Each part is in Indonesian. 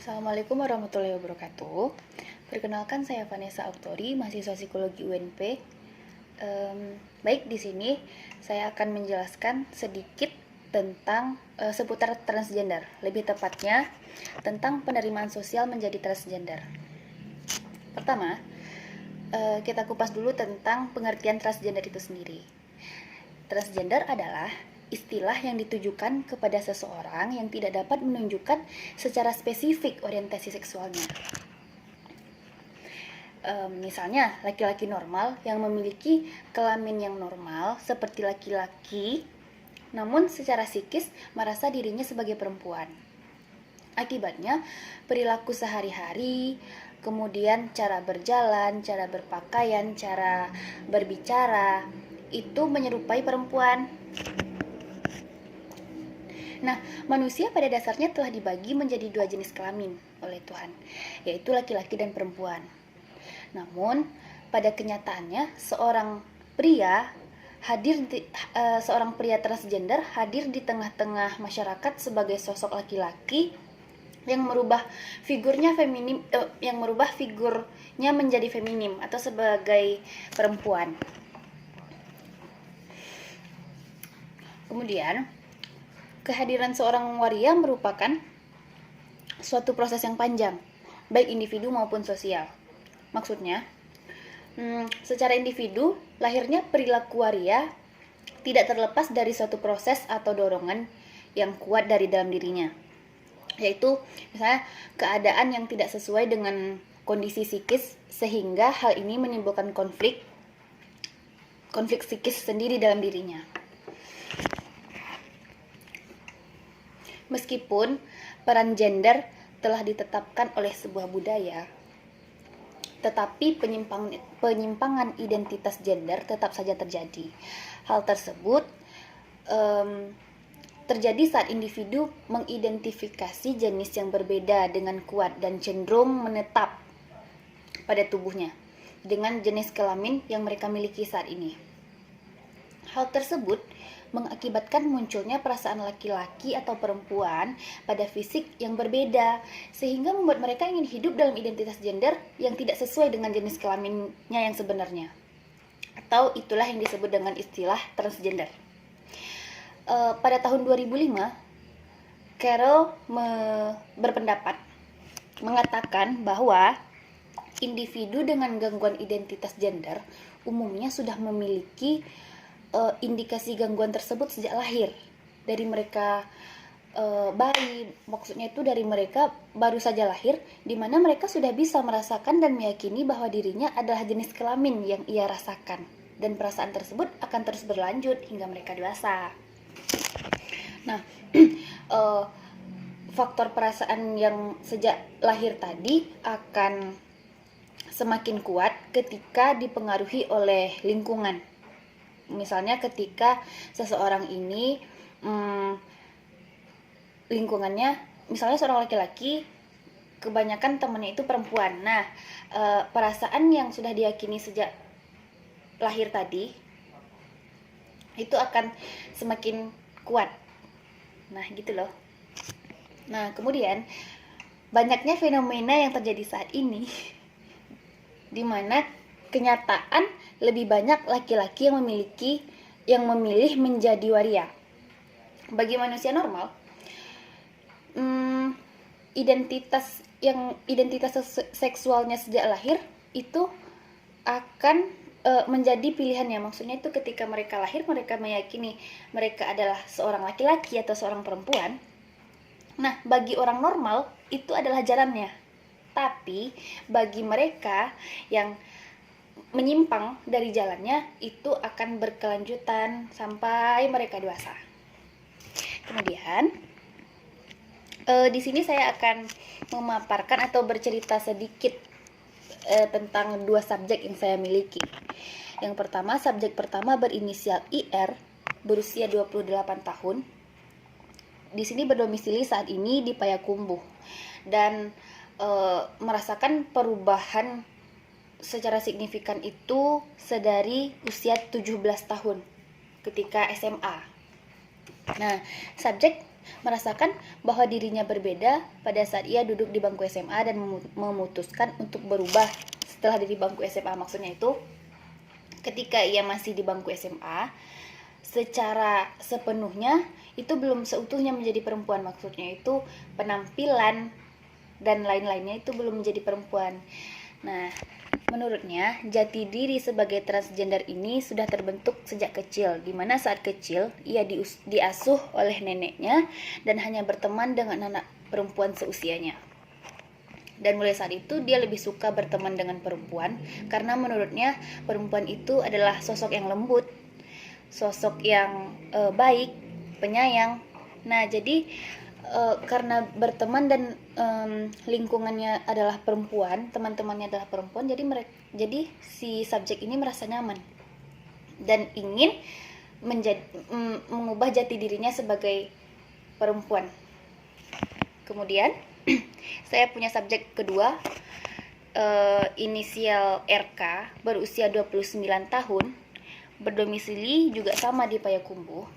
Assalamualaikum warahmatullahi wabarakatuh. Perkenalkan, saya Vanessa Autori, mahasiswa psikologi UNP. Baik, di sini saya akan menjelaskan sedikit tentang seputar transgender, lebih tepatnya tentang penerimaan sosial menjadi transgender. Pertama, kita kupas dulu tentang pengertian transgender itu sendiri. Transgender adalah istilah yang ditujukan kepada seseorang yang tidak dapat menunjukkan secara spesifik orientasi seksualnya. Misalnya, laki-laki normal yang memiliki kelamin yang normal seperti laki-laki, namun secara psikis merasa dirinya sebagai perempuan. Akibatnya, perilaku sehari-hari, kemudian cara berjalan, cara berpakaian, cara berbicara, itu menyerupai perempuan. Nah, manusia pada dasarnya telah dibagi menjadi dua jenis kelamin oleh Tuhan, yaitu laki-laki dan perempuan. Namun, pada kenyataannya seorang pria transgender hadir di tengah-tengah masyarakat sebagai sosok laki-laki yang merubah figurnya menjadi feminim atau sebagai perempuan. Kemudian, kehadiran seorang waria merupakan suatu proses yang panjang, baik individu maupun sosial. Maksudnya, secara individu, lahirnya perilaku waria tidak terlepas dari suatu proses atau dorongan yang kuat dari dalam dirinya, yaitu misalnya keadaan yang tidak sesuai dengan kondisi psikis, sehingga hal ini menimbulkan konflik psikis sendiri dalam dirinya. Meskipun peran gender telah ditetapkan oleh sebuah budaya, tetapi penyimpangan identitas gender tetap saja terjadi. Hal tersebut terjadi saat individu mengidentifikasi jenis yang berbeda dengan kuat dan cenderung menetap pada tubuhnya dengan jenis kelamin yang mereka miliki saat ini. Hal tersebut mengakibatkan munculnya perasaan laki-laki atau perempuan pada fisik yang berbeda, sehingga membuat mereka ingin hidup dalam identitas gender yang tidak sesuai dengan jenis kelaminnya yang sebenarnya. Atau itulah yang disebut dengan istilah transgender. Pada tahun 2005, Carroll mengatakan bahwa individu dengan gangguan identitas gender umumnya sudah memiliki indikasi gangguan tersebut sejak lahir. Dari mereka bayi, maksudnya itu dari mereka baru saja lahir, di mana mereka sudah bisa merasakan dan meyakini bahwa dirinya adalah jenis kelamin yang ia rasakan, dan perasaan tersebut akan terus berlanjut hingga mereka dewasa. Nah, faktor perasaan yang sejak lahir tadi akan semakin kuat ketika dipengaruhi oleh lingkungan. Misalnya ketika seseorang ini lingkungannya, misalnya seorang laki-laki, kebanyakan temannya itu perempuan. Nah, perasaan yang sudah diyakini sejak lahir tadi itu akan semakin kuat. Nah, gitu loh. Nah, kemudian banyaknya fenomena yang terjadi saat ini di mana kenyataan lebih banyak laki-laki yang memilih menjadi waria. Bagi manusia normal, identitas seksualnya sejak lahir itu akan menjadi pilihannya. Maksudnya itu ketika mereka lahir, mereka meyakini mereka adalah seorang laki-laki atau seorang perempuan. Nah, bagi orang normal itu adalah jalannya. Tapi bagi mereka yang menyimpang dari jalannya, itu akan berkelanjutan sampai mereka dewasa. Kemudian di sini saya akan memaparkan atau bercerita sedikit tentang dua subjek yang saya miliki. Yang pertama, subjek pertama berinisial IR, berusia 28 tahun. Di sini berdomisili saat ini di Payakumbuh dan merasakan perubahan secara signifikan itu sedari usia 17 tahun ketika SMA. Nah, subjek merasakan bahwa dirinya berbeda pada saat ia duduk di bangku SMA dan memutuskan untuk berubah setelah di bangku SMA. Maksudnya itu ketika ia masih di bangku SMA, secara sepenuhnya itu belum seutuhnya menjadi perempuan. Maksudnya itu penampilan dan lain-lainnya itu belum menjadi perempuan. Nah, menurutnya jati diri sebagai transgender ini sudah terbentuk sejak kecil, di mana saat kecil ia diasuh oleh neneknya dan hanya berteman dengan anak perempuan seusianya. Dan mulai saat itu dia lebih suka berteman dengan perempuan karena menurutnya perempuan itu adalah sosok yang lembut, sosok yang baik, penyayang. Nah, jadi karena berteman dan lingkungannya adalah perempuan, teman-temannya adalah perempuan, jadi si subjek ini merasa nyaman dan ingin mengubah jati dirinya sebagai perempuan. Kemudian saya punya subjek kedua, inisial RK, berusia 29 tahun, berdomisili juga sama di Payakumbuh.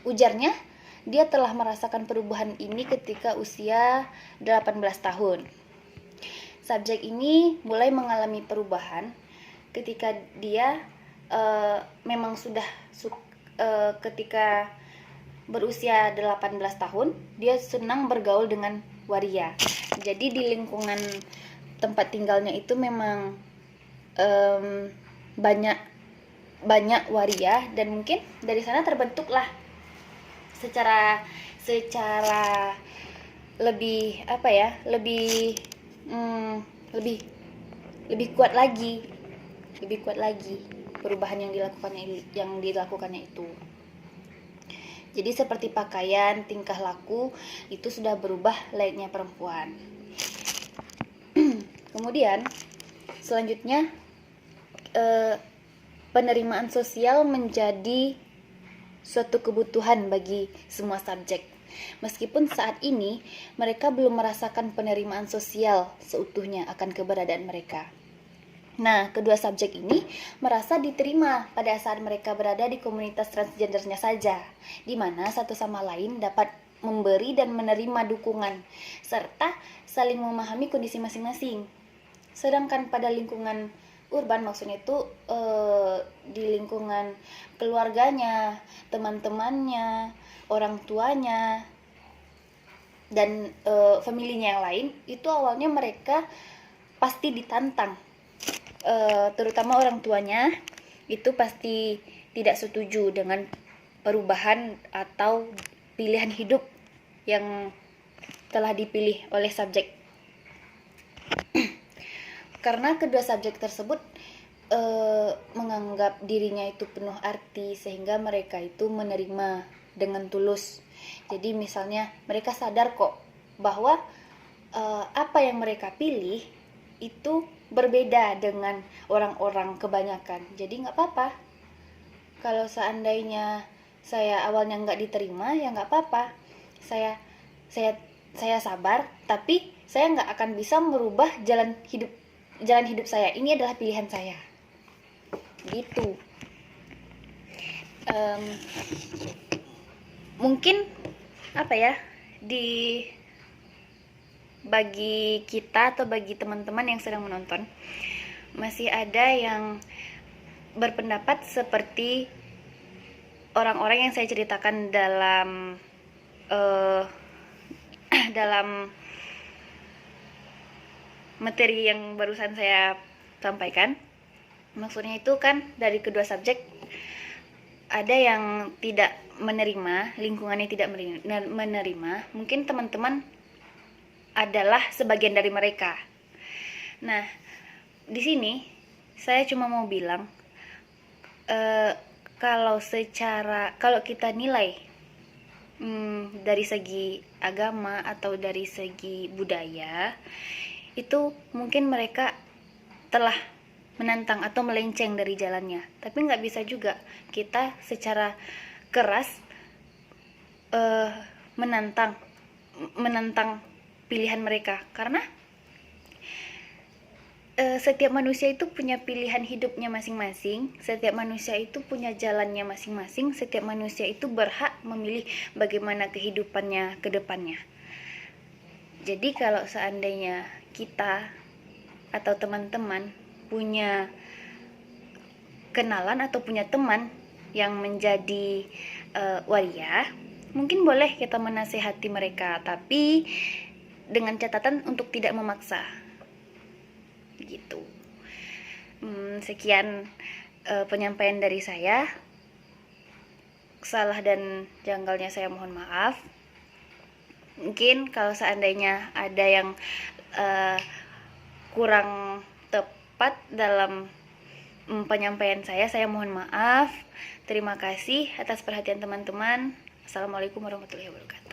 Ujarnya, dia telah merasakan perubahan ini ketika usia 18 tahun. Subjek ini mulai mengalami perubahan ketika dia memang sudah ketika berusia 18 tahun, dia senang bergaul dengan waria. Jadi di lingkungan tempat tinggalnya itu memang banyak waria, dan mungkin dari sana terbentuklah secara lebih lebih kuat lagi perubahan yang dilakukannya itu. Jadi seperti pakaian, tingkah laku itu sudah berubah layaknya perempuan. Kemudian selanjutnya penerimaan sosial menjadi suatu kebutuhan bagi semua subjek. Meskipun saat ini mereka belum merasakan penerimaan sosial seutuhnya akan keberadaan mereka. Nah, kedua subjek ini merasa diterima pada saat mereka berada di komunitas transgendernya saja, di mana satu sama lain dapat memberi dan menerima dukungan, serta saling memahami kondisi masing-masing. Sedangkan pada lingkungan urban, maksudnya itu di lingkungan keluarganya, teman-temannya, orang tuanya, dan familinya yang lain, itu awalnya mereka pasti ditantang. Terutama orang tuanya itu pasti tidak setuju dengan perubahan atau pilihan hidup yang telah dipilih oleh subjek. Karena kedua subjek tersebut menganggap dirinya itu penuh arti, sehingga mereka itu menerima dengan tulus. Jadi misalnya mereka sadar kok bahwa apa yang mereka pilih itu berbeda dengan orang-orang kebanyakan. Jadi nggak apa-apa. Kalau seandainya saya awalnya nggak diterima, ya nggak apa-apa. Saya sabar, tapi saya nggak akan bisa merubah jalan hidup saya. Ini adalah pilihan saya. Gitu. Mungkin bagi kita atau bagi teman-teman yang sedang menonton, masih ada yang berpendapat seperti orang-orang yang saya ceritakan dalam materi yang barusan saya sampaikan. Maksudnya itu kan dari kedua subjek ada yang tidak menerima, lingkungannya tidak menerima. Mungkin teman-teman adalah sebagian dari mereka. Nah, di sini saya cuma mau bilang, kalau kita nilai dari segi agama atau dari segi budaya, itu mungkin mereka telah menantang atau melenceng dari jalannya. Tapi nggak bisa juga kita secara keras menantang pilihan mereka, karena setiap manusia itu punya pilihan hidupnya masing-masing, setiap manusia itu punya jalannya masing-masing, setiap manusia itu berhak memilih bagaimana kehidupannya ke depannya. Jadi kalau seandainya kita atau teman-teman punya kenalan atau punya teman yang menjadi waria, mungkin boleh kita menasehati mereka, tapi dengan catatan untuk tidak memaksa gitu. Sekian penyampaian dari saya. Salah dan janggalnya saya mohon maaf. Mungkin kalau seandainya ada yang kurang tepat dalam penyampaian saya mohon maaf. Terima kasih atas perhatian teman-teman. Assalamualaikum warahmatullahi wabarakatuh.